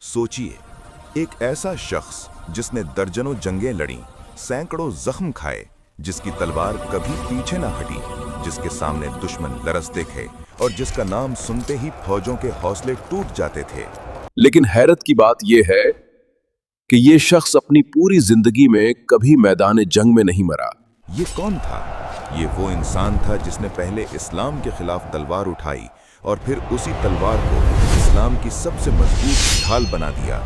सोचिए, एक ऐसा शख्स जिसने दर्जनों जंगें लड़ी, सैकड़ों जख्म खाए, जिसकी तलवार कभी पीछे ना हटी, जिसके सामने दुश्मन लरसते थे और जिसका नाम सुनते ही फौजों के हौसले टूट जाते थे। लेकिन हैरत की बात यह है कि ये शख्स अपनी पूरी जिंदगी में कभी मैदान जंग में नहीं मरा। ये कौन था? ये वो इंसान था जिसने पहले इस्लाम के खिलाफ तलवार उठाई और फिर उसी तलवार को इस्लाम की सबसे मजबूत ढाल बना दिया।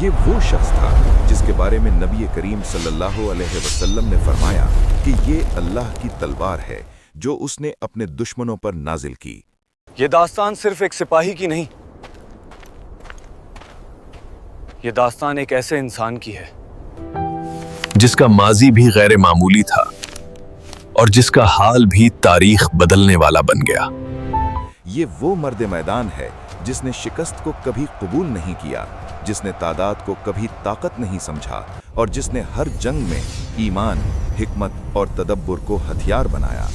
ये वो शख्स था जिसके बारे में नबी करीम सल्लल्लाहु अलैहि वसल्लम ने फरमाया कि ये अल्लाह की तलवार है जो उसने अपने दुश्मनों पर नाजिल की। ये दास्तान सिर्फ एक सिपाही की नहीं, ये दास्तान एक ऐसे इंसान की है जिसका माजी भी गैर मामूली था और जिसका हाल भी तारीख बदलने वाला बन गया। ये वो मर्द मैदान है जिसने शिकस्त को कभी कबूल नहीं किया, जिसने तादाद को कभी ताकत नहीं समझा और जिसने हर जंग में ईमान, हिकमत और तदब्बुर को हथियार बनाया।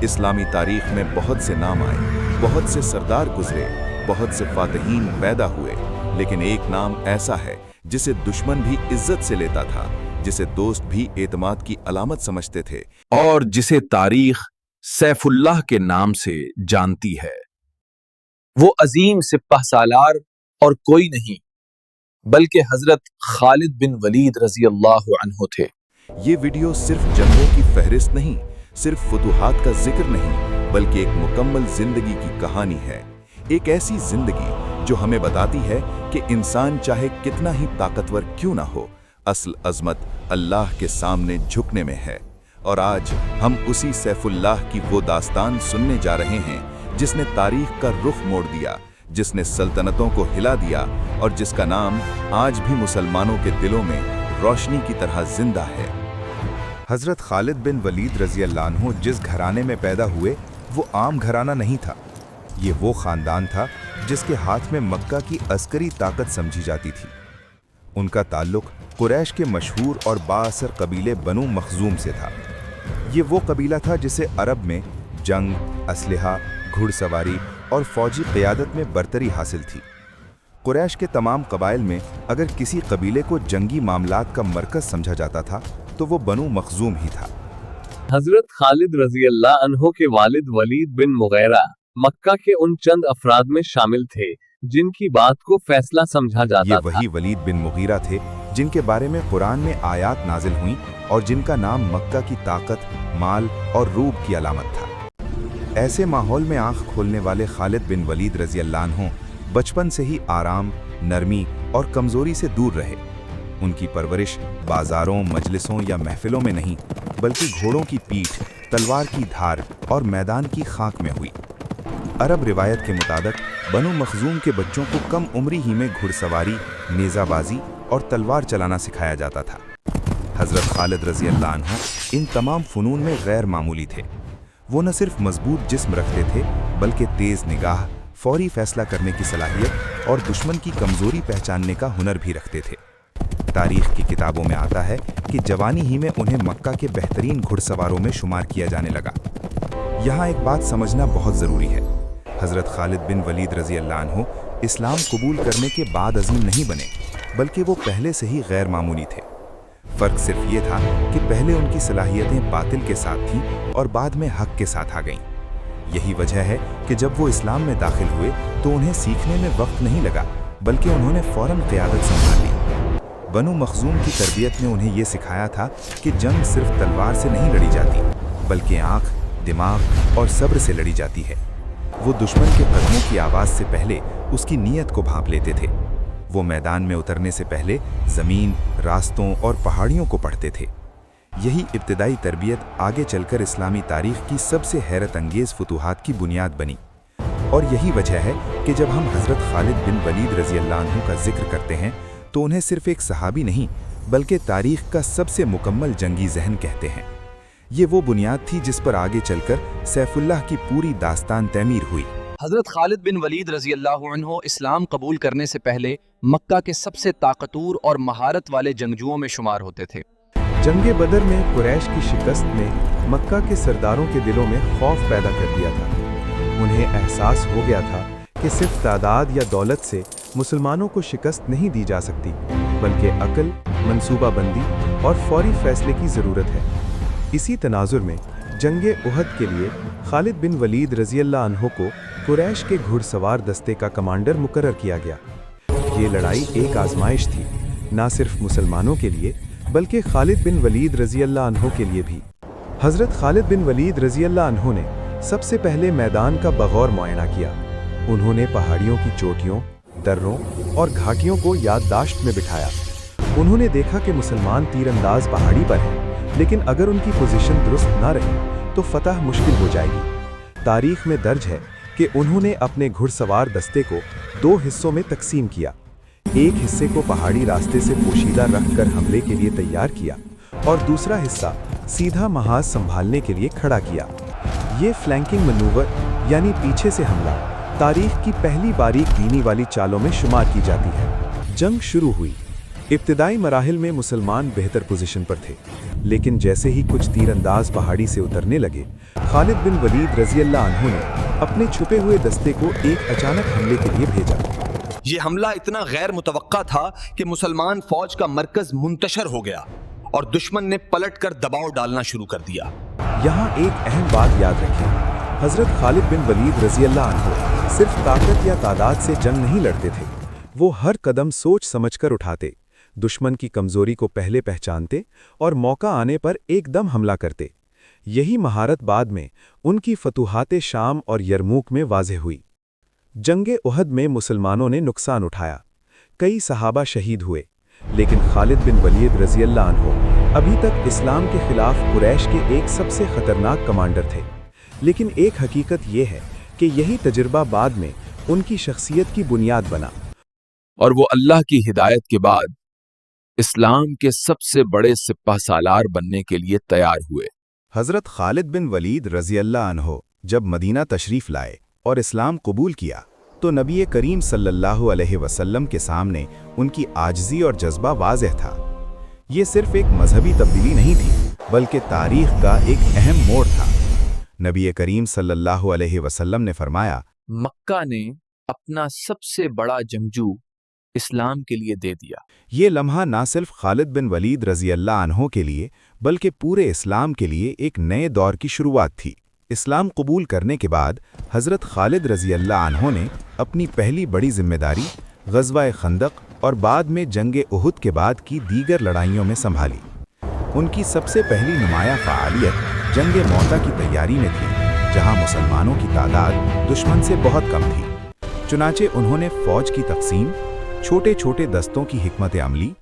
इस्लामी तारीख में बहुत से नाम आए, बहुत से सरदार गुजरे, बहुत से फातहीन पैदा हुए, लेकिन एक नाम ऐसा है जिसे दुश्मन भी इज्जत से लेता था, जिसे दोस्त भी एतमाद की अलामत समझते थे और जिसे तारीख सैफुल्लाह के नाम से जानती है। वो अजीम सिपाह सालार और कोई नहीं बल्कि हजरत खालिद बिन वलीद रजी अल्लाह अन्हु थे। ये वीडियो सिर्फ जंगों की फहरिस्त नहीं, सिर्फ फतूहात का जिक्र नहीं, बल्कि एक मुकम्मल जिंदगी की कहानी है। एक ऐसी जिंदगी जो हमें बताती है कि इंसान चाहे कितना ही ताकतवर क्यों ना हो, असल अजमत अल्लाह के सामने झुकने में है। और आज हम उसी सैफुल्लाह की वो दास्तान सुनने जा रहे हैं जिसने तारीख का रुख मोड़ दिया, जिसने सल्तनतों को हिला दिया और जिसका नाम आज भी मुसलमानों के दिलों में रोशनी की तरह जिंदा है। हजरत खालिद बिन वलीद रजी अल्लाह अन्हु जिस घराने में पैदा हुए वो आम घराना नहीं था। ये वो खानदान था जिसके हाथ में मक्का की अस्करी ताकत समझी जाती थी। उनका ताल्लुक कुरैश के मशहूर और बाअसर कबीले बनु मखजूम से था। ये वो कबीला था जिसे अरब में जंग, असलहा, घुड़सवारी और फौजी क़यादत में बरतरी हासिल थी। कुरैश के तमाम कबाइल में अगर किसी कबीले को जंगी मामलात का मरकज़ समझा जाता था तो वो बनु मखजूम ही था। हजरत खालिद रजी अल्लाह अन्हु के वालिद वलीद बिन मुगैरा मक्का के उन चंद अफराद में शामिल थे जिनकी बात को फैसला समझा जाता ये था। वही वलीद बिन मुगीरा थे जिनके बारे में कुरान में आयात नाजिल हुई और जिनका नाम मक्का की ताकत, माल और रूब की अलामत था। ऐसे माहौल में आंख खोलने वाले खालिद बिन वलीद रजी अल्लाह अन्हु बचपन से ही आराम, नरमी और कमजोरी से दूर रहे। उनकी परवरिश बाजारों, मजलिसों या महफिलों में नहीं बल्कि घोड़ों की पीठ, तलवार की धार और मैदान की खाक में हुई। अरब रिवायत के मुताबिक बनु मखजूम के बच्चों को कम उम्री ही में घुड़सवारी, नेज़ाबाजी और तलवार चलाना सिखाया जाता था। हजरत खालिद रजी अल्लाह अन्हु इन तमाम फ़नून में गैर मामूली थे। वो न सिर्फ मजबूत जिस्म रखते थे बल्कि तेज़ निगाह, फौरी फैसला करने की सलाहियत और दुश्मन की कमज़ोरी पहचानने का हुनर भी रखते थे। तारीख की किताबों में आता है कि जवानी ही में उन्हें मक्का के बेहतरीन घुड़सवारों में शुमार किया जाने लगा। यहाँ एक बात समझना बहुत ज़रूरी है। हज़रत खालिद बिन वलीद रजी अल्लाह अन्हु इस्लाम कबूल करने के बाद अजीम नहीं बने, बल्कि वो पहले से ही गैर मामूली थे। फ़र्क सिर्फ ये था कि पहले उनकी सलाहियतें बातिल के साथ थीं और बाद में हक के साथ आ गईं। यही वजह है कि जब वो इस्लाम में दाखिल हुए तो उन्हें सीखने में वक्त नहीं लगा, बल्कि उन्होंने फ़ौरन क़यादत संभाल ली। बनु मखजूम की तरबियत ने उन्हें ये सिखाया था कि जंग सिर्फ तलवार से नहीं लड़ी जाती, बल्कि आँख, दिमाग और सब्र से लड़ी जाती है। वो दुश्मन के कदमों की आवाज़ से पहले उसकी नीयत को भांप लेते थे। वो मैदान में उतरने से पहले ज़मीन, रास्तों और पहाड़ियों को पढ़ते थे। यही इब्तिदाई तरबियत आगे चलकर इस्लामी तारीख की सबसे हैरत अंगेज़ फतूहात की बुनियाद बनी। और यही वजह है कि जब हम हज़रत खालिद बिन वलीद रजी अल्लाह अन्हु का जिक्र करते हैं तो उन्हें सिर्फ एक सहाबी नहीं बल्कि तारीख का सबसे मुकम्मल जंगी जहन कहते हैं। ये वो बुनियाद थी जिस पर आगे चलकर सैफुल्लाह की पूरी दास्तान तैमीर हुई। हजरत खालिद बिन वलीद रजी अल्लाह अन्हु इस्लाम कबूल करने से पहले मक्का के सबसे ताकतवर और महारत वाले जंगजुओं में शुमार होते थे। जंगे बदर में कुरैश की शिकस्त ने मक्का के सरदारों के दिलों में खौफ पैदा कर दिया था। उन्हें एहसास हो गया था कि सिर्फ तादाद या दौलत से मुसलमानों को शिकस्त नहीं दी जा सकती, बल्कि अक्ल, मंसूबा बंदी और फौरी फैसले की ज़रूरत है। इसी तनाजुर में जंगे उहद के लिए खालिद बिन वलीद रज़ी अल्लाह अन्हो को कुरैश के घुड़सवार दस्ते का कमांडर मुकर्रर किया गया। ये लड़ाई एक आजमाइश थी, ना सिर्फ मुसलमानों के लिए बल्कि खालिद बिन वलीद रज़ी अल्लाह अन्हो के लिए भी। हज़रत खालिद बिन वलीद रज़ी अल्लाह अन्हो ने सबसे पहले मैदान का बगौर मुआयना किया। उन्होंने पहाड़ियों की चोटियों, दर्रों और घाटियों को याददाश्त में बिठाया। उन्होंने देखा कि मुसलमान तीरंदाज पहाड़ी पर हैं, लेकिन अगर उनकी पोजीशन दुरुस्त ना रही तो फतह मुश्किल हो जाएगी। तारीख में दर्ज है कि उन्होंने अपने घुड़सवार दस्ते को 2 हिस्सों में तकसीम किया। एक हिस्से को पहाड़ी रास्ते से पोशीदा रखकर हमले के लिए तैयार किया और दूसरा हिस्सा सीधा महाज संभालने के लिए खड़ा किया। ये फ्लैंकिंग मनूवर यानी पीछे से हमला तारीख की पहली बारीक बीनी वाली चालों में शुमार की जाती है। जंग शुरू हुई। इब्तिदाई मराहिल में मुसलमान बेहतर पोजीशन पर थे, लेकिन जैसे ही कुछ तीरंदाज पहाड़ी से उतरने लगे, खालिद बिन वलीद रज़ी अल्लाह अन्हु ने अपने छुपे हुए दस्ते को एक अचानक हमले के लिए भेजा। ये हमला इतना गैर मुतवक्का था कि मुसलमान फौज का मरकज मुंतशर हो गया और दुश्मन ने पलटकर दबाव डालना शुरू कर दिया। यहाँ एक अहम बात याद रखें, हजरत खालिद बिन वलीद रज़ी अल्लाह अन्हु सिर्फ ताकत या तादाद से जंग नहीं लड़ते थे, वो हर कदम सोच समझकर उठाते, दुश्मन की कमजोरी को पहले पहचानते और मौका आने पर एकदम हमला करते। यही महारत बाद में उनकी फतूहात शाम और यरमूक में वाज़ेह हुई। जंगे उहद में मुसलमानों ने नुकसान उठाया, कई सहाबा शहीद हुए, लेकिन खालिद बिन वलीद रज़ी अल्लाह अन्हु अभी तक इस्लाम के खिलाफ कुरैश के एक सबसे खतरनाक कमांडर थे। लेकिन एक हकीकत यह है कि यही तजुर्बा बाद में उनकी शख्सियत की बुनियाद बना और वो अल्लाह की हिदायत के बाद इस्लाम के सबसे बड़े सिपह सालार बनने के लिए तैयार हुए। हज़रत खालिद बिन वलीद रज़ी अल्लाह अन्हो जब मदीना तशरीफ़ लाए और इस्लाम कबूल किया तो नबी करीम सल्लल्लाहु अलैहि वसल्लम के सामने उनकी आजिज़ी और जज्बा वाज़ेह था। ये सिर्फ एक मजहबी तब्दीली नहीं थी, बल्कि तारीख़ का एक अहम मोड़ था। नबी करीम सल्लल्लाहु अलैहि वसल्लम ने फरमाया, मक्का ने अपना सबसे बड़ा जंगजू इस्लाम के लिए दे दिया। ये लम्हा ना सिर्फ खालिद बिन वलीद रज़ी अल्लाह अन्हो के लिए बल्कि पूरे इस्लाम के लिए एक नए दौर की शुरुआत थी। इस्लाम कबूल करने के बाद हज़रत खालिद रज़ी अल्लाह अन्हो ने अपनी पहली बड़ी जिम्मेदारी ग़ज़वा खंदक और बाद में जंगे उहुद के बाद की दीगर लड़ाइयों में संभाली। उनकी सबसे पहली नुमाया फ़आलियत जंगे मौता की तैयारी में थी, जहां मुसलमानों की तादाद दुश्मन से बहुत कम थी। चुनाचे उन्होंने फ़ौज की तक़सीम, छोटे छोटे दस्तों की हिकमत अमली,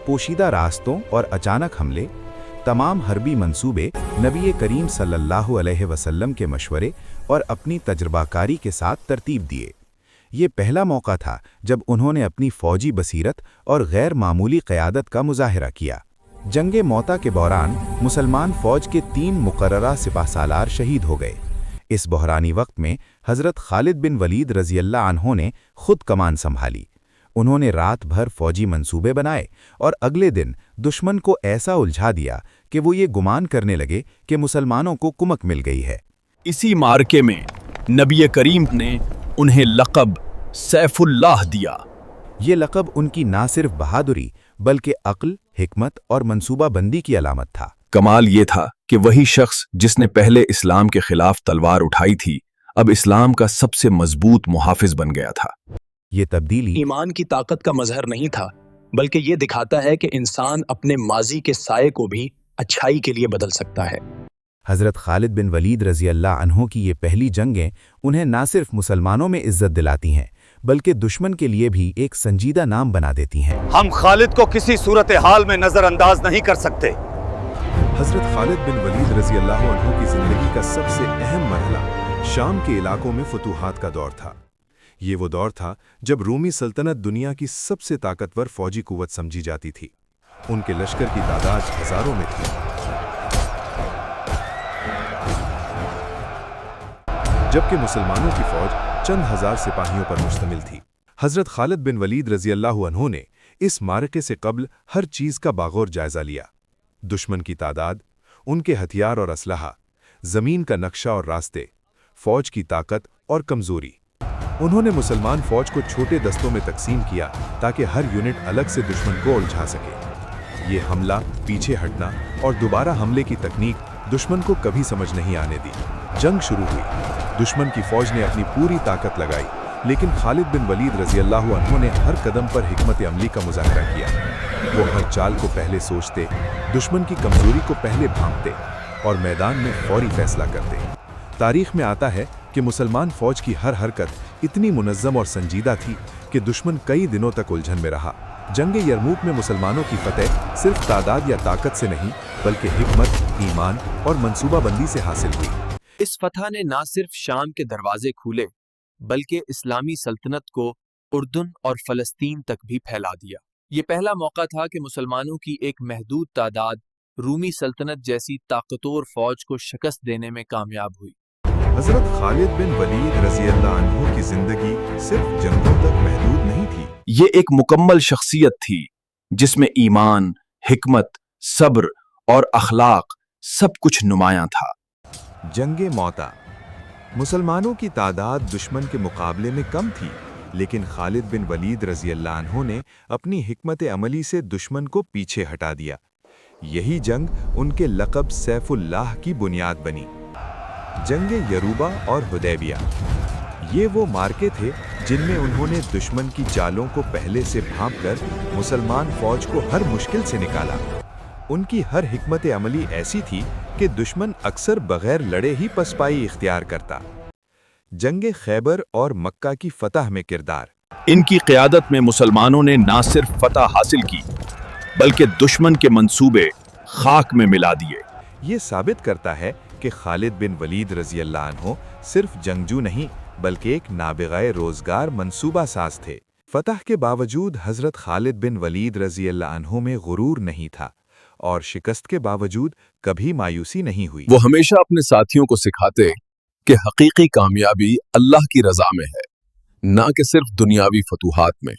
पोशीदा रास्तों और अचानक हमले, तमाम हरबी मंसूबे नबी करीम सल्लल्लाहु अलैहि वसल्लम के मशवरे और अपनी तजर्बाकारी के साथ तरतीब दिए। ये पहला मौका था जब उन्होंने अपनी फ़ौजी बसीरत और गैर मामूली क़यादत का मुजाहिरा किया। जंगे मौता के दौरान मुसलमान फ़ौज के 3 मुकर्ररा सिपाह सालार शहीद हो गए। इस बहरानी वक्त में हज़रत खालिद बिन वलीद रज़ी अल्लाह अन्हो ने खुद कमान संभाली। उन्होंने रात भर फौजी मंसूबे बनाए और अगले दिन दुश्मन को ऐसा उलझा दिया कि वो ये गुमान करने लगे कि मुसलमानों को कुमक मिल गई है। इसी मार्के में नबी करीम ने उन्हें लक़ब सैफुल्लाह दिया। ये लक़ब उनकी ना सिर्फ बहादुरी बल्कि अक्ल, हिकमत और मंसूबा बंदी की अलामत था। कमाल ये था कि वही शख्स जिसने पहले इस्लाम के खिलाफ तलवार उठाई थी, अब इस्लाम का सबसे मजबूत मुहाफिज बन गया था। ये तब्दीली ईमान की ताकत का मजहर नहीं था, बल्कि ये दिखाता है कि इंसान अपने माजी के साये को भी अच्छाई के लिए बदल सकता है। हज़रत खालिद बिन वलीद रज़ी अल्लाह अन्हो की ये पहली जंगें उन्हें ना सिर्फ मुसलमानों में इज्जत दिलाती हैं, बल्कि दुश्मन के लिए भी एक संजीदा नाम बना देती हैं। हम खालिद को किसी सूरत हाल में नजरअंदाज नहीं कर सकते। हज़रत खालिद बिन वलीद रज़ी अल्लाह अन्हु की ज़िंदगी का सबसे अहम मरहला शाम के इलाकों में फतूहात का दौर था। ये वो दौर था जब रूमी सल्तनत दुनिया की सबसे ताकतवर फौजी कुव्वत समझी जाती थी। उनके लश्कर की तादाद हज़ारों में थी, जबकि मुसलमानों की फौज चंद हजार सिपाहियों पर मुश्तमिल थी। हज़रत खालिद बिन वलीद रज़ी अल्लाह अन्हु ने इस मारके से कब्ल हर चीज़ का बागौर जायज़ा लिया। दुश्मन की तादाद, उनके हथियार और असलहा, ज़मीन का नक्शा और रास्ते, फ़ौज की ताकत और कमज़ोरी। उन्होंने मुसलमान फौज को छोटे दस्तों में तकसीम किया ताकि हर यूनिट अलग से दुश्मन को उलझा सके। ये हमला, पीछे हटना और दोबारा हमले की तकनीक दुश्मन को कभी समझ नहीं आने दी। जंग शुरू हुई। दुश्मन की फौज ने अपनी पूरी ताकत लगाई, लेकिन खालिद बिन वलीद रजी अल्लाह अन्हु ने हर कदम पर हिकमत अमली का मुज़ाहरा किया। वो हर चाल को पहले सोचते, दुश्मन की कमजोरी को पहले भांपते और मैदान में फौरी फैसला करते। तारीख में आता है कि मुसलमान फौज की हर हरकत इतनी मुनज़्ज़म और संजीदा थी कि दुश्मन कई दिनों तक उलझन में रहा। जंगे यरमूक में मुसलमानों की फतह सिर्फ तादाद या ताकत से नहीं, बल्कि हिकमत, ईमान और मंसूबाबंदी से हासिल हुई। इस फतह ने न सिर्फ शाम के दरवाजे खोले, बल्कि इस्लामी सल्तनत को उर्दुन और फ़लस्तीन तक भी फैला दिया। ये पहला मौका था कि मुसलमानों की एक महदूद तादाद रूमी सल्तनत जैसी ताकतवर फौज को शिकस्त देने में कामयाब हुई। हजरत खालिद बिन वलीद रजी अल्लाह अन्हु की जिंदगी सिर्फ जंगों तक महदूद नहीं थी। ये एक मुकम्मल शख्सियत थी जिसमें ईमान, हिकमत, सब्र और अखलाक सब कुछ नुमायां था। जंगे मौता। मुसलमानों की तादाद दुश्मन के मुकाबले में कम थी, लेकिन खालिद बिन वलीद रजी अल्लाह अन्हु ने अपनी हिकमत अमली से दुश्मन को पीछे हटा दिया। यही जंग उनके लक़ब सैफुल्लाह की बुनियाद बनी। जंगे यरूबा और हुदैबिया, ये वो मार्के थे जिनमें उन्होंने दुश्मन की चालों को पहले से भांपकर मुसलमान फौज को हर मुश्किल से निकाला। उनकी हर हिकमत अमली ऐसी थी कि दुश्मन अक्सर बगैर लड़े ही पसपाई इख्तियार करता। जंगे खैबर और मक्का की फतह में किरदार। इनकी क़यादत में मुसलमानों ने न सिर्फ फतह हासिल की, बल्कि दुश्मन के मंसूबे खाक में मिला दिए। ये साबित करता है कि खालिद बिन वलीद रजी अल्लाह अन्हु सिर्फ जंगजू नहीं, बल्कि एक नाबिगाए रोजगार मंसूबा साज थे। फतह के बावजूद हजरत खालिद बिन वलीद रजी अल्लाह अन्हु में गुरूर नहीं था और शिकस्त के बावजूद कभी मायूसी नहीं हुई। वो हमेशा अपने साथियों को सिखाते कि हकीकी कामयाबी अल्लाह की रजा में है, ना कि सिर्फ दुनियावी फतूहात में।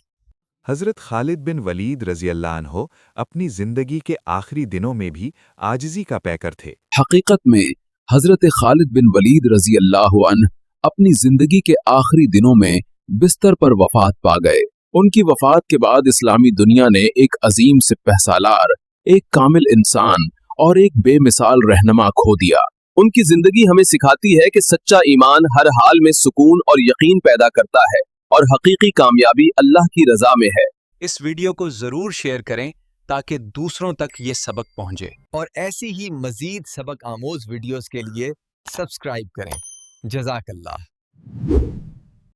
हजरत खालिद बिन वलीद रजी अल्लाह अन्हु अपनी जिंदगी के आखिरी दिनों में भी आजिज़ी का पैकर थे। हकीकत में हजरत खालिद बिन वलीद रजी अल्लाह अन्हु अपनी जिंदगी के आखिरी दिनों में बिस्तर पर वफात पा गए। उनकी वफात के बाद इस्लामी दुनिया ने एक अजीम सिपहसालार, एक कामिल इंसान और एक बेमिसाल रहनुमा खो दिया। उनकी जिंदगी हमें सिखाती है कि सच्चा ईमान हर हाल में सुकून और यकीन पैदा करता है और हकीकी कामयाबी अल्लाह की रजा में है। इस वीडियो को जरूर शेयर करें ताकि दूसरों तक ये सबक पहुंचे, और ऐसी ही मजीद सबक आमोज वीडियोस के लिए सब्सक्राइब करें। जज़ाकल्लाह।